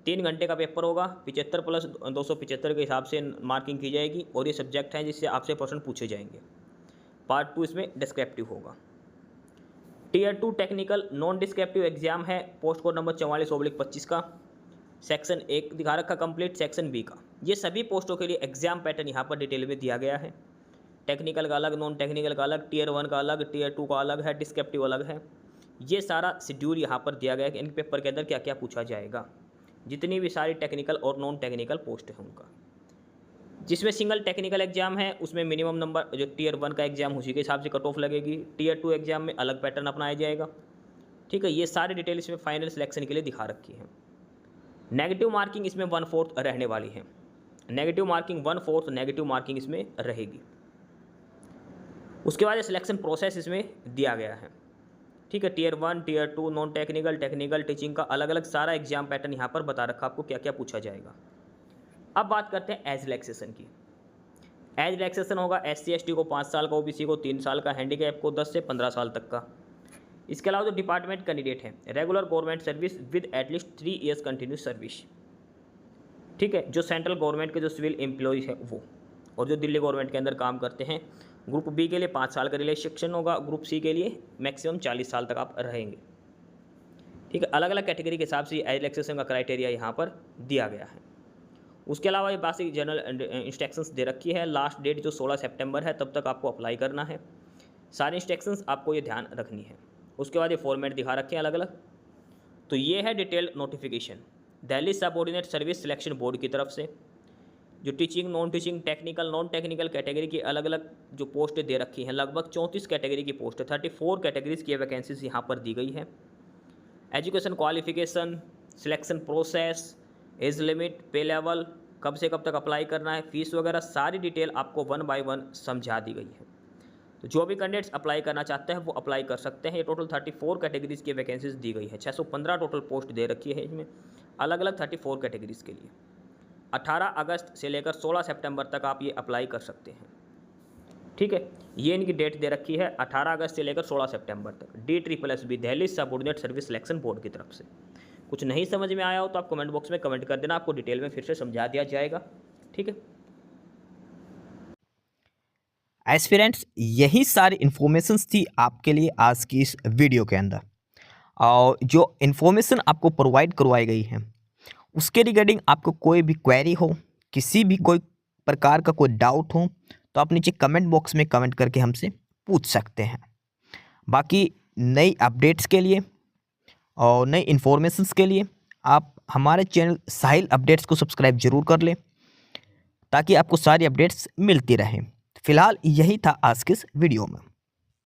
3 घंटे का पेपर होगा, 75 प्लस 275 के हिसाब से मार्किंग की जाएगी, और ये सब्जेक्ट हैं जिससे आपसे प्रश्न पूछे जाएंगे। पार्ट 2 इसमें डिस्क्रिप्टिव होगा। Tier 2 technical non descriptive exam है, पोस्ट कोड नंबर 44/25 का। सेक्शन 1 दिखा रखा कंप्लीट, सेक्शन B का। ये सभी पोस्टों के लिए एग्जाम पैटर्न यहाँ पर डिटेल में दिया गया है। टेक्निकल का अलग, नॉन टेक्निकल का अलग, Tier 1 का अलग, Tier 2 का अलग है, डिस्क्रिप्टिव अलग है। ये सारा शेड्यूल यहाँ पर दिया गया है कि इन पेपर के अंदर क्या क्या पूछा जाएगा, जितनी भी सारी टेक्निकल और नॉन टेक्निकल पोस्ट है उनका। जिसमें सिंगल टेक्निकल एग्जाम है उसमें मिनिमम नंबर जो Tier 1 का एग्जाम उसी के हिसाब से कट ऑफ लगेगी। Tier 2 एग्जाम में अलग पैटर्न अपनाया जाएगा। ठीक है, ये सारी डिटेल इसमें फाइनल सिलेक्शन के लिए दिखा रखी है। नेगेटिव मार्किंग इसमें 1/4 रहने वाली है। नेगेटिव मार्किंग 1/4 नेगेटिव मार्किंग इसमें रहेगी। उसके बाद सिलेक्शन प्रोसेस इसमें दिया गया है। ठीक है, tier 1, tier 2, non technical, technical, teaching का अलग अलग सारा एग्जाम पैटर्न यहाँ पर बता रखा आपको क्या क्या पूछा जाएगा। अब बात करते हैं एज रिलैक्सेशन की। एज रिलैक्सेशन होगा SC ST को 5 साल का, OBC को 3 साल का, हैंडीकैप को 10 से 15 साल तक का। इसके अलावा जो डिपार्टमेंट कैंडिडेट हैं, regular government service with at least 3 years continuous service. ठीक है, जो सेंट्रल गवर्नमेंट के जो सिविल एम्प्लॉयज़ है वो, और जो दिल्ली गवर्नमेंट के अंदर काम करते हैं। ग्रुप बी के लिए 5 साल का रिलैक्सेशन होगा, ग्रुप सी के लिए मैक्सिमम 40 साल तक आप रहेंगे। ठीक है, अलग अलग कैटेगरी के हिसाब से एज रिलैक्सेशन का क्राइटेरिया यहाँ पर दिया गया है। उसके अलावा ये बेसिक जनरल इंस्ट्रक्शंस दे रखी है। लास्ट डेट जो 16 सितंबर है तब तक आपको अप्लाई करना है। सारी इंस्ट्रक्शंस आपको ये ध्यान रखनी है। उसके बाद ये फॉर्मेट दिखा रखे हैं अलग अलग। तो ये है detail notification Delhi subordinate service selection board की तरफ से। जो teaching, non teaching, technical, non technical category की अलग अलग जो पोस्टें दे रखी हैं, लगभग 34 कैटेगरी की पोस्ट है। 34 कैटेगरीज की वैकेंसीज यहाँ पर दी गई है। Education qualification, selection process, age limit, पे लेवल, कब से कब तक अप्लाई करना है, फीस वगैरह सारी डिटेल आपको 1 बाय 1 समझा दी गई है। तो जो भी कैंडिडेट्स अप्लाई करना चाहते हैं वो अप्लाई कर सकते हैं। ये टोटल 34 कैटेगरीज की वैकेंसीज दी गई है। 615 टोटल पोस्ट दे रखी है इसमें, अलग अलग 34 कैटेगरीज के लिए। 18 अगस्त से लेकर 16 सितंबर तक आप ये अप्लाई कर सकते हैं। ठीक है, ये इनकी डेट दे रखी है 18 अगस्त से लेकर 16 सितंबर तक। DSSB Delhi subordinate service selection board की तरफ से। कुछ नहीं समझ में आया हो तो आप कमेंट बॉक्स में कमेंट कर देना, आपको डिटेल में फिर से समझा दिया जाएगा। ठीक है एस्पिरेंट्स, यही सारी इन्फॉर्मेशंस थी आपके लिए आज की इस वीडियो के अंदर। और जो इन्फॉर्मेशन आपको प्रोवाइड करवाई गई है उसके रिगार्डिंग आपको कोई भी क्वेरी हो, किसी भी कोई प्रकार का कोई डाउट हो, तो आप नीचे कमेंट बॉक्स में कमेंट करके हमसे पूछ सकते हैं। बाकी नई अपडेट्स के लिए और नई इन्फॉर्मेशंस के लिए आप हमारे चैनल साहिल अपडेट्स को सब्सक्राइब जरूर कर लें, ताकि आपको सारी अपडेट्स मिलती रहें। फिलहाल यही था आज के इस वीडियो में।